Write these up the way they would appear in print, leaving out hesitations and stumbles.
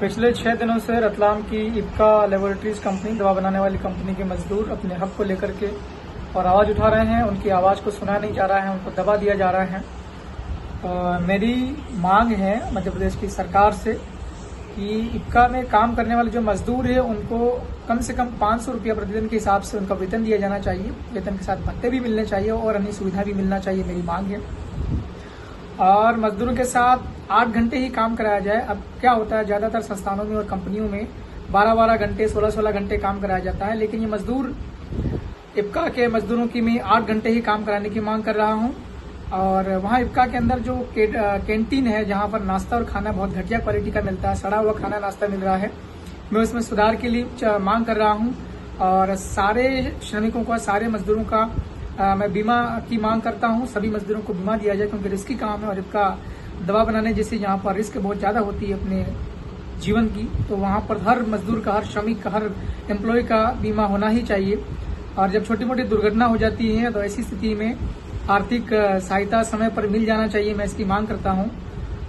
पिछले 6 दिनों से रतलाम की इप्का लेबोरेटरीज कंपनी, दवा बनाने वाली कंपनी के मजदूर अपने हक को लेकर के और आवाज उठा रहे हैं। उनकी आवाज को सुना नहीं जा रहा है, उनको दबा दिया जा रहा है। मेरी मांग है मध्य प्रदेश की सरकार से कि इप्का में काम करने वाले जो मजदूर है उनको कम से कम 500 रुपया प्रतिदिन के हिसाब से उनका वेतन दिया जाना चाहिए। वेतन के साथ भत्ते भी मिलने चाहिए और अन्य सुविधा भी मिलना चाहिए, मेरी मांग है। और मजदूरों के साथ 8 घंटे ही काम कराया जाए। अब क्या होता है, ज्यादातर संस्थानों में और कंपनियों में 12-12 घंटे, 16-16 घंटे काम कराया जाता है, लेकिन ये मजदूर इप्का के मजदूरों की मैं 8 घंटे ही काम कराने की मांग कर रहा हूं। और वहां इप्का के अंदर जो कैंटीन है, जहां पर नाश्ता और खाना बहुत घटिया क्वालिटी का मिलता है, सड़ा हुआ खाना नाश्ता मिल रहा है, मैं उसमें सुधार के लिए मांग कर रहा हूं। और सारे श्रमिकों का, सारे मजदूरों का मैं बीमा की मांग करता हूं। सभी मजदूरों को बीमा दिया जाए, क्योंकि रिस्की काम है और इप्का दवा बनाने जैसे जहां पर रिस्क बहुत ज्यादा होती है अपने जीवन की, तो वहां पर हर मजदूर का, हर श्रमिक का, हर एम्प्लॉय का बीमा होना ही चाहिए। और जब छोटी मोटी दुर्घटना हो जाती है तो ऐसी स्थिति में आर्थिक सहायता समय पर मिल जाना चाहिए, मैं इसकी मांग करता हूं।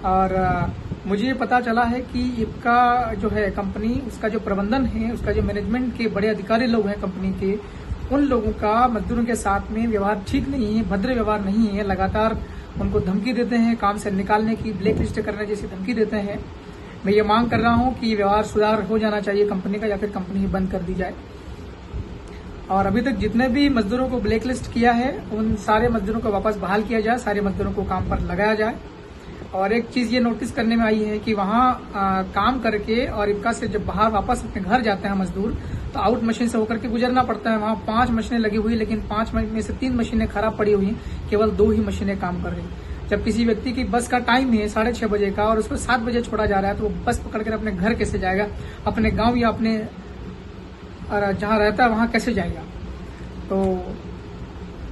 और मुझे पता चला है कि इप्का जो है कंपनी, उसका जो प्रबंधन है, उसका जो मैनेजमेंट के बड़े अधिकारी लोग हैं कंपनी के, उन लोगों का मजदूरों के साथ में व्यवहार ठीक नहीं है, भद्र व्यवहार नहीं है। लगातार उनको धमकी देते हैं, काम से निकालने की, ब्लैक लिस्ट करने जैसी धमकी देते हैं। मैं ये मांग कर रहा हूं कि व्यवहार सुधार हो जाना चाहिए कंपनी का, या फिर कंपनी ही बंद कर दी जाए। और अभी तक जितने भी मजदूरों को ब्लैक लिस्ट किया है, उन सारे मजदूरों को वापस बहाल किया जाए, सारे मजदूरों को काम पर लगाया जाए। और एक चीज ये नोटिस करने में आई है कि वहां काम करके और इप्का से जब बाहर वापस अपने घर जाते हैं मजदूर, तो आउट मशीन से होकर के गुजरना पड़ता है। वहां 5 मशीनें लगी हुई, लेकिन 5 में से 3 मशीनें खराब पड़ी हुई, केवल 2 ही मशीनें काम कर रही। जब किसी व्यक्ति की बस का टाइम है 6:30 बजे का और उसको 7 बजे छोड़ा जा रहा है, तो वो बस पकड़कर अपने घर कैसे जाएगा, अपने गांव या अपने जहां रहता है वहां कैसे जाएगा। तो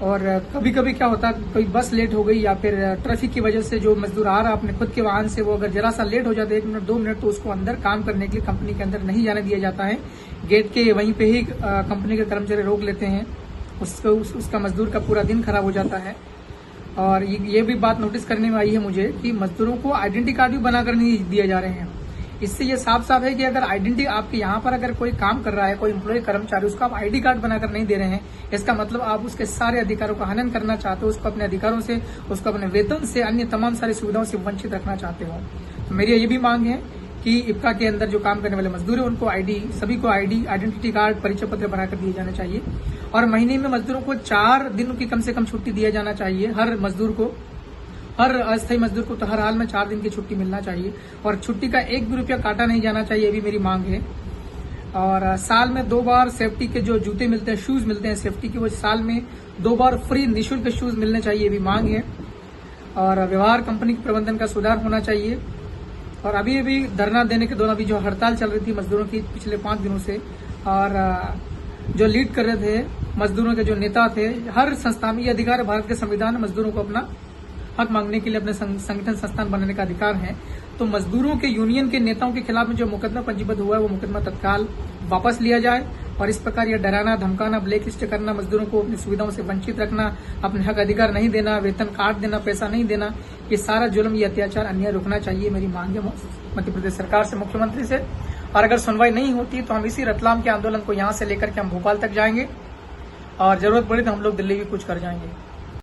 और कभी कभी क्या होता है, कोई बस लेट हो गई या फिर ट्रैफिक की वजह से जो मजदूर आ रहा है अपने खुद के वाहन से, वो अगर जरा सा लेट हो जाता है 1 मिनट 2 मिनट, तो उसको अंदर काम करने के लिए कंपनी के अंदर नहीं जाने दिया जाता है। गेट के वहीं पे ही कंपनी के कर्मचारी रोक लेते हैं, उसका मजदूर का पूरा दिन खराब हो जाता है। और ये भी बात नोटिस करने में आई है मुझे कि मजदूरों को आइडेंटिटी कार्ड भी बनाकर नहीं दिए जा रहे हैं। इससे ये साफ साफ है कि अगर आइडेंटिटी आपके यहाँ पर अगर कोई काम कर रहा है, कोई एम्प्लॉय कर्मचारी, उसको आप आईडी कार्ड बनाकर नहीं दे रहे हैं, इसका मतलब आप उसके सारे अधिकारों का हनन करना चाहते हो, उसको अपने अधिकारों से, उसको अपने वेतन से, अन्य तमाम सारी सुविधाओं से वंचित रखना चाहते हो। तो मेरी ये भी मांग है कि इप्का के अंदर जो काम करने वाले मजदूर है उनको सभी को आइडेंटिटी कार्ड, परिचय पत्र बनाकर दिए जाने चाहिए। और महीने में मजदूरों को 4 दिन की कम से कम छुट्टी दिया जाना चाहिए। हर मजदूर को, हर अस्थायी मजदूर को तो हर हाल में 4 दिन की छुट्टी मिलना चाहिए। और छुट्टी का 1 भी रुपया काटा नहीं जाना चाहिए, ये भी मेरी मांग है। और साल में 2 बार सेफ्टी के जो जूते मिलते हैं, शूज मिलते हैं सेफ्टी के, वो साल में 2 बार फ्री निःशुल्क शूज मिलने चाहिए, ये भी मांग है। और व्यवहार कंपनी के प्रबंधन का सुधार होना चाहिए। और अभी धरना देने के दौरान अभी जो हड़ताल चल रही थी मजदूरों की पिछले 5 दिनों से, और जो लीड कर रहे थे मजदूरों के जो नेता थे, हर संस्थान में ये अधिकार है, भारत के संविधान में मजदूरों को अपना हक मांगने के लिए अपने संगठन संस्थान बनाने का अधिकार है। तो मजदूरों के यूनियन के नेताओं के खिलाफ में जो मुकदमा पंजीबद्ध हुआ है, वो मुकदमा तत्काल वापस लिया जाए। और इस प्रकार यह डराना, धमकाना, ब्लैक लिस्ट करना, मजदूरों को अपनी सुविधाओं से वंचित रखना, अपने हक अधिकार नहीं देना, वेतन काट देना, पैसा नहीं देना, ये सारा जुल्म, ये अत्याचार, अन्याय रुकना चाहिए। मेरी मांग है मध्य प्रदेश सरकार से, मुख्यमंत्री से। और अगर सुनवाई नहीं होती तो हम इसी रतलाम के आंदोलन को यहाँ से लेकर के हम भोपाल तक जाएंगे, और जरूरत पड़ी तो हम लोग दिल्ली भी कुछ कर जाएंगे।